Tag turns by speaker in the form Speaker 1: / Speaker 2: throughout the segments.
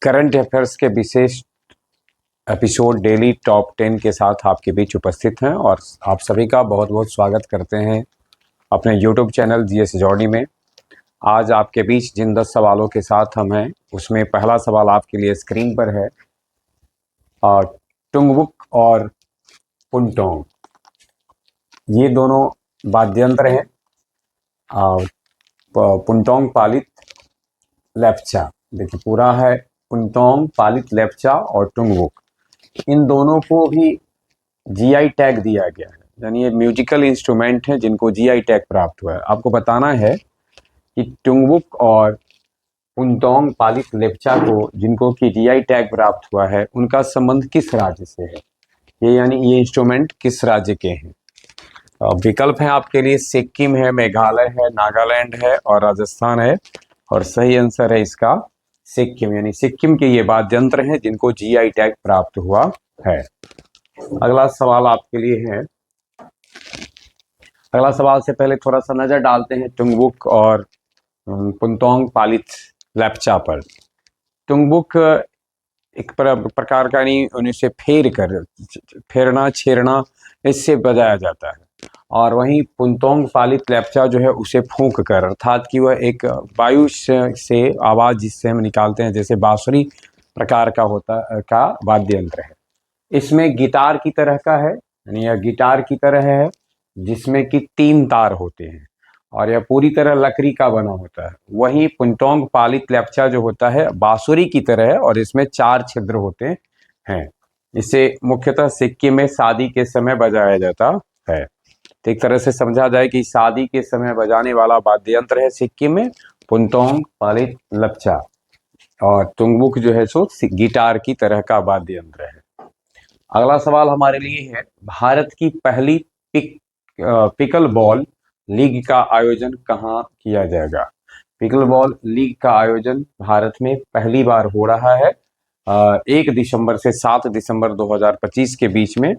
Speaker 1: Current affairs के विशेष episode daily top 10 के साथ आपके बीच उपस्थित हैं और आप सभी का बहुत बहुत स्वागत करते हैं अपने यूट्यूब चैनल जीएस जॉनी में। आज आपके बीच जिन 10 सवालों के साथ हम हैं उसमें पहला सवाल आपके लिए स्क्रीन पर है। टुंगवुक और पुंटोंग ये दोनों वाद्ययंत्र हैं। पुंटोंग पालित लेप्चा, देखिए पूरा है पुंटोंग पालित लेप्चा और टुंगवुक, इन दोनों को भी जीआई टैग दिया गया है, यानी ये म्यूजिकल इंस्ट्रूमेंट हैं जिनको जीआई टैग प्राप्त हुआ है। आपको बताना है कि टुंगवुक और पुंटोंग पालित लेप्चा को जिनको कि जीआई टैग प्राप्त हुआ है उनका संबंध किस राज्य से है, ये इंस्ट्रूमेंट किस राज्य के हैं। विकल्प है आपके लिए सिक्किम है, मेघालय है, नागालैंड है और राजस्थान है। और सही आंसर है इसका सिक्किम, यानी सिक्किम के ये वाद्यंत्र हैं जिनको जीआई टैग प्राप्त हुआ है। अगला सवाल आपके लिए है। अगला सवाल से पहले थोड़ा सा नजर डालते हैं टुंगवुक और पुंटोंग पालित लेप्चा पर। टुंगवुक एक प्रकार का नहीं, उन्हें फेरना छेड़ना इससे बजाया जाता है, और वहीं पुंटोंग पालित लेप्चा जो है उसे फूंक कर, अर्थात कि वह एक वायु से आवाज जिससे हम निकालते हैं, जैसे बांसुरी प्रकार का वाद्य यंत्र है। इसमें गिटार की तरह का है, यानी यह गिटार की तरह है जिसमें कि 3 तार होते हैं और यह पूरी तरह लकड़ी का बना होता है। वहीं पुंटोंग पालित लेप्चा जो होता है बांसुरी की तरह है और इसमें 4 छिद्र होते हैं। इसे मुख्यतः सिक्किम में शादी के समय बजाया जाता है। तो एक तरह से समझा जाए कि शादी के समय बजाने वाला वाद्य यंत्र है सिक्किम में पुंटोंग पालित लेप्चा, और टुंगवुक जो है सो गिटार की तरह का वाद्य यंत्र है। अगला सवाल हमारे लिए है, भारत की पहली पिकल बॉल लीग का आयोजन कहाँ किया जाएगा। पिकल बॉल लीग का आयोजन भारत में पहली बार हो रहा है 1 दिसंबर से 7 दिसंबर 2025 के बीच में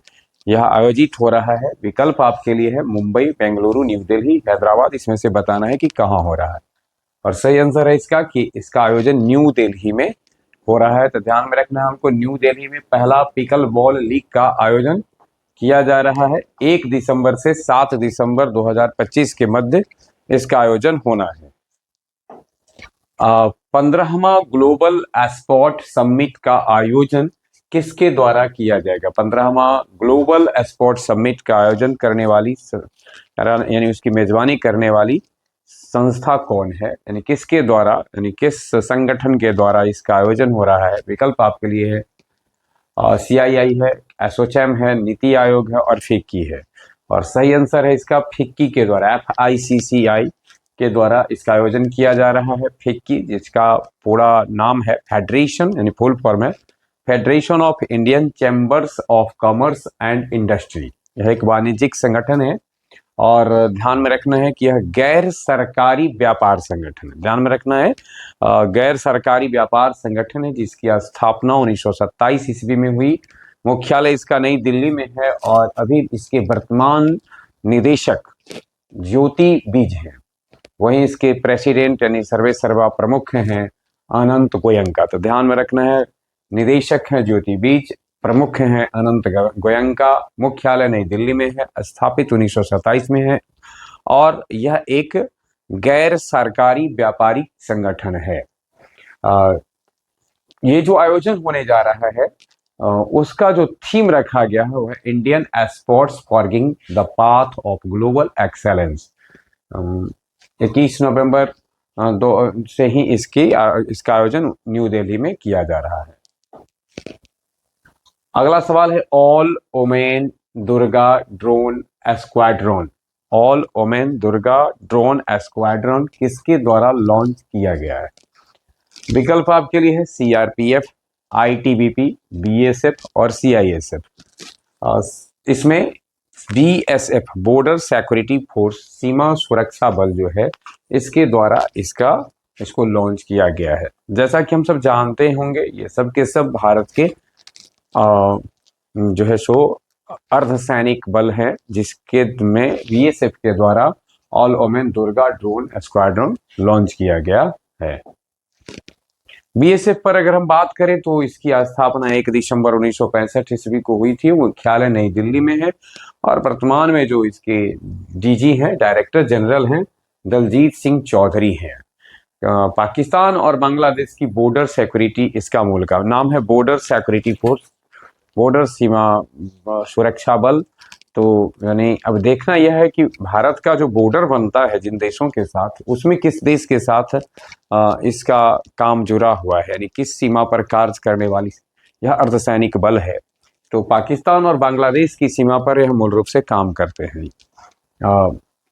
Speaker 1: यह आयोजित हो रहा है। विकल्प आपके लिए है मुंबई, बेंगलुरु, न्यू दिल्ली, हैदराबाद। इसमें से बताना है कि कहाँ हो रहा है, और सही आंसर है इसका कि इसका आयोजन न्यू दिल्ली में हो रहा है। तो ध्यान में रखना है हमको, न्यू दिल्ली में पहला पिकल बॉल लीग का आयोजन किया जा रहा है। 1 दिसंबर से 7 दिसंबर 2025 के मध्य इसका आयोजन होना है। 15वां ग्लोबल स्पोर्ट समिट का आयोजन किसके द्वारा किया जाएगा। 15वां ग्लोबल स्पोर्ट समिट का आयोजन करने वाली यानी उसकी मेजबानी करने वाली संस्था कौन है, यानी किसके द्वारा, यानी किस संगठन के द्वारा इसका आयोजन हो रहा है। विकल्प आपके लिए है CII है, एसोचैम है, नीति आयोग है और फिक्की है। और सही आंसर है इसका फिक्की के द्वारा, FICCI के द्वारा इसका आयोजन किया जा रहा है। फिक्की जिसका पूरा नाम है फेडरेशन, यानी फुल फॉर्म है federation of Indian chambers of commerce and industry. यह एक वाणिज्यिक संगठन है और ध्यान में रखना है कि यह गैर सरकारी व्यापार संगठन है। ध्यान में रखना है गैर सरकारी व्यापार संगठन है जिसकी स्थापना 1927 ईस्वी में हुई। मुख्यालय इसका नई दिल्ली में है और अभी इसके वर्तमान निदेशक ज्योति बीज हैं। वहीं इसके प्रेसिडेंट यानी सर्वा प्रमुख हैं अनंत गोयंका। तो ध्यान में रखना है, निदेशक हैं ज्योति बीज, प्रमुख हैं अनंत गोयंका, मुख्यालय नई दिल्ली में है, स्थापित 1927 में है और यह एक गैर सरकारी व्यापारिक संगठन है। ये जो आयोजन होने जा रहा है उसका जो थीम रखा गया है वो है Indian sports forging the path of global excellence. 21 नवंबर से ही इसका आयोजन न्यू दिल्ली में किया जा रहा है। अगला सवाल है all women Durga drone squadron. All women Durga drone squadron किसके द्वारा लॉन्च किया गया है। विकल्प आपके लिए है CRPF, ITBP, BSF और CISF। इसमें BSF बॉर्डर सिक्योरिटी फोर्स, सीमा सुरक्षा बल जो है इसके द्वारा इसको लॉन्च किया गया है। जैसा कि हम सब जानते होंगे ये सब के सब भारत के जो है सो अर्धसैनिक बल है जिसके में BSF के द्वारा all women Durga drone squadron launch किया गया है। बीएसएफ पर अगर हम बात करें तो इसकी स्थापना 1 दिसंबर 1965 ईस्वी को हुई थी। मुख्यालय नई दिल्ली में है और वर्तमान में जो इसके डीजी हैं, डायरेक्टर जनरल हैं, दलजीत सिंह चौधरी हैं। पाकिस्तान और बांग्लादेश की बॉर्डर सिक्योरिटी इसका मूल का नाम है, बॉर्डर सिक्योरिटी फोर्स, बॉर्डर सीमा सुरक्षा बल। तो यानी अब देखना यह है कि भारत का जो बॉर्डर बनता है जिन देशों के साथ, उसमें किस देश के साथ इसका काम जुड़ा हुआ है, यानी किस सीमा पर कार्य करने वाली यह अर्धसैनिक बल है। तो पाकिस्तान और बांग्लादेश की सीमा पर यह मूल रूप से काम करते हैं।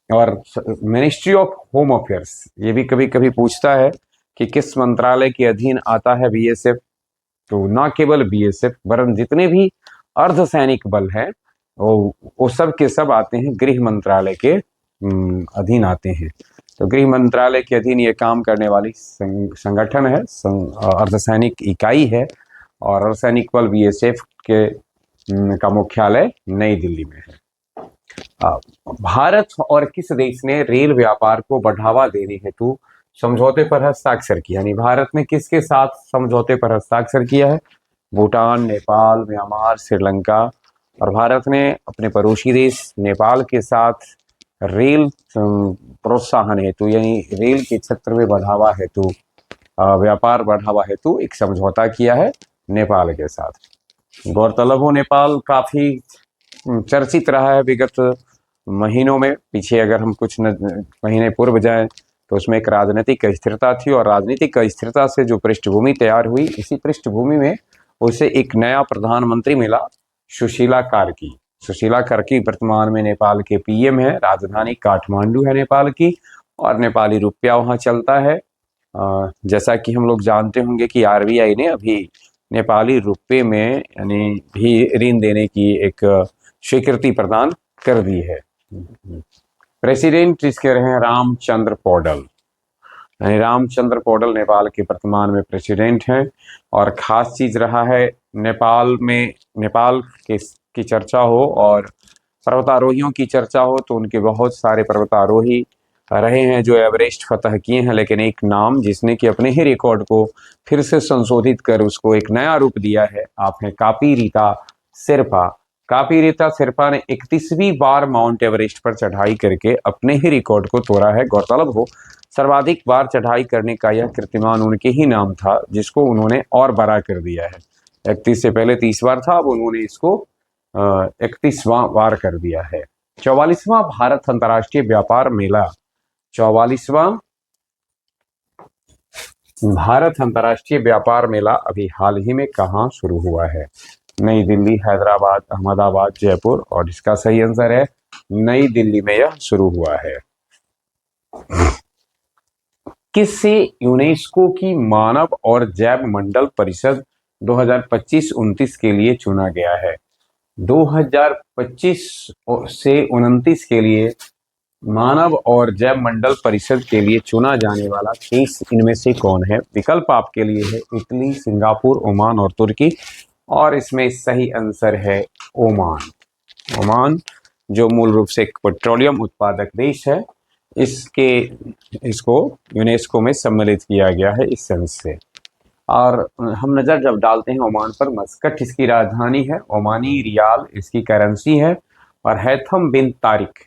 Speaker 1: और मिनिस्ट्री ऑफ होम अफेयर्स ये भी कभी कभी पूछता है कि किस मंत्रालय के अधीन आता है बीएसएफ। तो ना केवल बीएसएफ वरन जितने भी अर्धसैनिक बल हैं वो सब के सब आते हैं गृह मंत्रालय के अधीन आते हैं। तो गृह मंत्रालय के अधीन ये काम करने वाली संगठन है, अर्धसैनिक इकाई है। और अर्धसैनिक बल बीएसएफ के का मुख्यालय नई दिल्ली में है। भारत और किस देश ने रेल व्यापार को बढ़ावा देने हेतु समझौते पर हस्ताक्षर किया? यानी भारत ने किसके साथ समझौते पर हस्ताक्षर किया है? भूटान, नेपाल, म्यांमार, श्रीलंका। और भारत ने अपने पड़ोसी देश नेपाल के साथ रेल प्रोत्साहन हेतु, यानी रेल के क्षेत्र में बढ़ावा हेतु, व्यापार बढ़ावा हेतु एक समझौता किया है नेपाल के साथ। गौरतलब हो, नेपाल काफी चर्चित रहा है विगत महीनों में। पीछे अगर हम कुछ महीने पूर्व जाएं तो उसमें एक राजनीतिक अस्थिरता थी और राजनीतिक अस्थिरता से जो पृष्ठभूमि तैयार हुई, इसी पृष्ठभूमि में उसे एक नया प्रधानमंत्री मिला, सुशीला कार्की। सुशीला कार्की वर्तमान में नेपाल के पीएम है। राजधानी काठमांडू है नेपाल की और नेपाली रुपया वहाँ चलता है। जैसा कि हम लोग जानते होंगे कि आरबीआई ने अभी नेपाली रुपये में यानी भी ऋण देने की एक स्वीकृति प्रदान कर दी है। प्रेसिडेंट इसके रहे रामचंद्र पौडल, यानी रामचंद्र पौडल नेपाल के वर्तमान में प्रेसिडेंट हैं। और खास चीज रहा है नेपाल में, नेपाल की चर्चा हो और पर्वतारोहियों की चर्चा हो तो उनके बहुत सारे पर्वतारोही रहे हैं जो एवरेस्ट फतह किए हैं। लेकिन एक नाम जिसने कि अपने ही रिकॉर्ड को फिर से संशोधित कर उसको एक नया रूप दिया है, आप हैं कापी रीता शेरपा। कापी रीता शेरपा ने 31वीं बार माउंट एवरेस्ट पर चढ़ाई करके अपने ही रिकॉर्ड को तोड़ा है। गौरतलब हो, सर्वाधिक बार चढ़ाई करने का यह कीर्तिमान उनके ही नाम था, जिसको उन्होंने और बड़ा कर दिया है। 31 से पहले 30 बार था, अब उन्होंने इसको 31वां बार कर दिया है। 44वां भारत अंतर्राष्ट्रीय व्यापार मेला, 44वां भारत अंतर्राष्ट्रीय व्यापार मेला अभी हाल ही में कहाँ शुरू हुआ है? नई दिल्ली, हैदराबाद, अहमदाबाद, जयपुर। और इसका सही आंसर है नई दिल्ली में यह शुरू हुआ है। किससे यूनेस्को की मानव और जैव मंडल परिषद 2025-29 के लिए चुना गया है? 2025 से 29 के लिए मानव और जैव मंडल परिषद के लिए चुना जाने वाला देश इनमें से कौन है? विकल्प आपके लिए है इटली, सिंगापुर, ओमान और तुर्की। और इसमें सही आंसर है ओमान। ओमान जो मूल रूप से एक पेट्रोलियम उत्पादक देश है, इसको यूनेस्को में सम्मिलित किया गया है इस सेंस से। और हम नज़र जब डालते हैं ओमान पर, मस्कट इसकी राजधानी है, ओमानी रियाल इसकी करेंसी है और हैथम बिन तारिक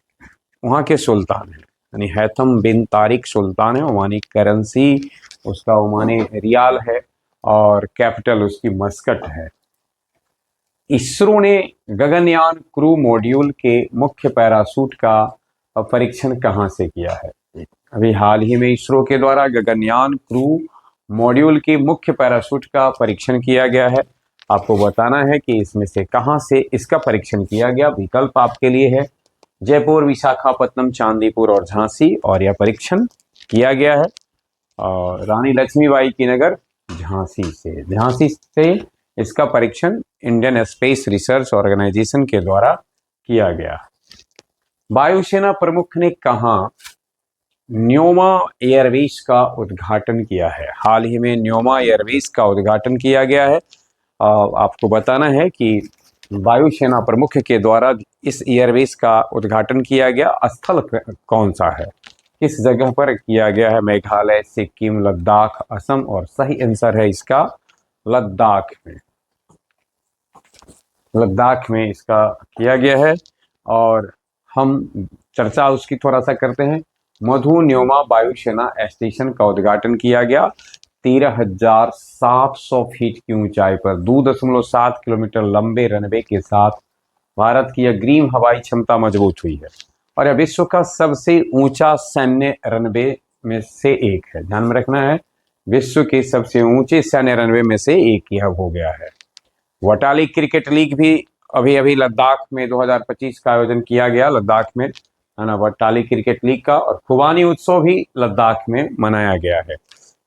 Speaker 1: वहाँ के सुल्तान है। यानी हैथम बिन तारिक सुल्तान है, ओमानी करेंसी उसका ओमानी रियाल है और कैपिटल उसकी मस्कट है। इसरो ने गगनयान क्रू मॉड्यूल के मुख्य पैराशूट का परीक्षण कहाँ से किया है? अभी हाल ही में इसरो के द्वारा गगनयान क्रू मॉड्यूल के मुख्य पैराशूट का परीक्षण किया गया है। आपको बताना है कि इसमें से कहाँ से इसका परीक्षण किया गया। विकल्प आपके लिए है जयपुर, विशाखापत्तनम, चांदीपुर और झांसी। और यह परीक्षण किया गया है रानी लक्ष्मीबाई की नगर झांसी से इसका परीक्षण इंडियन स्पेस रिसर्च ऑर्गेनाइजेशन के द्वारा किया गया। वायुसेना प्रमुख ने कहाँ न्योमा एयरबेस का उद्घाटन किया है? हाल ही में न्योमा एयरबेस का उद्घाटन किया गया है। आपको बताना है कि वायुसेना प्रमुख के द्वारा इस एयरबेस का उद्घाटन किया गया। स्थल कौन सा है, किस जगह पर किया गया है? मेघालय, सिक्किम, लद्दाख, असम, और सही आंसर है इसका लद्दाख में। लद्दाख में इसका किया गया है। और हम चर्चा उसकी थोड़ा सा करते हैं। मधु न्योमा वायुसेना स्टेशन का उद्घाटन किया गया 13,700 फीट की ऊंचाई पर 2.7 किलोमीटर लंबे रनवे के साथ। भारत की अग्रिम हवाई क्षमता मजबूत हुई है और यह विश्व का सबसे ऊंचा सैन्य रनवे में से एक है। ध्यान में रखना है, विश्व के सबसे ऊंचे सैन्य रनवे में से एक यह हो गया है। वटाली क्रिकेट लीग भी अभी अभी लद्दाख में 2025 का आयोजन किया गया, लद्दाख में, है ना, वटाली क्रिकेट लीग का। और खुबानी उत्सव भी लद्दाख में मनाया गया है।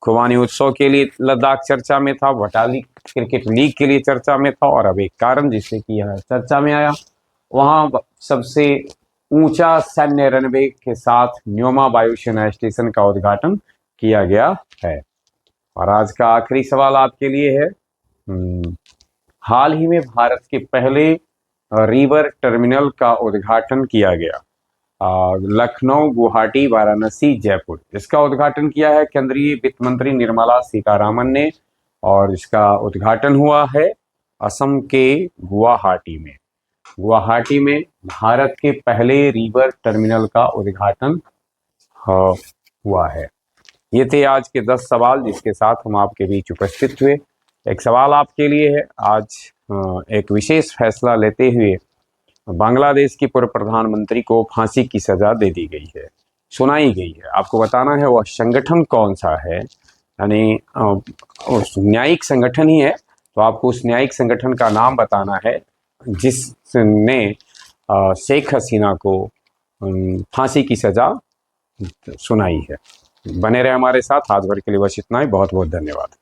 Speaker 1: खुबानी उत्सव के लिए लद्दाख चर्चा में था, वटाली क्रिकेट लीग के लिए चर्चा में था, और अब एक कारण जिससे कि यह चर्चा में आया, वहाँ सबसे ऊंचा सैन्य रनवे के साथ न्योमा वायुसेना स्टेशन का उद्घाटन किया गया है। और आज का आखिरी सवाल आपके लिए है। हाल ही में भारत के पहले रिवर टर्मिनल का उद्घाटन किया गया, लखनऊ, गुवाहाटी, वाराणसी, जयपुर। इसका उद्घाटन किया है केंद्रीय वित्त मंत्री निर्मला सीतारामन ने, और इसका उद्घाटन हुआ है असम के गुवाहाटी में। गुवाहाटी में भारत के पहले रिवर टर्मिनल का उद्घाटन हुआ है। ये थे आज के 10 सवाल जिसके साथ हम आपके बीच उपस्थित हुए। एक सवाल आपके लिए है। आज एक विशेष फैसला लेते हुए बांग्लादेश के पूर्व प्रधानमंत्री को फांसी की सजा दे दी गई है, सुनाई गई है। आपको बताना है वह संगठन कौन सा है, यानी न्यायिक संगठन ही है, तो आपको उस न्यायिक संगठन का नाम बताना है जिसने शेख हसीना को फांसी की सजा सुनाई है। बने रहे हमारे साथ। आज भर के लिए बस इतना ही। बहुत बहुत धन्यवाद।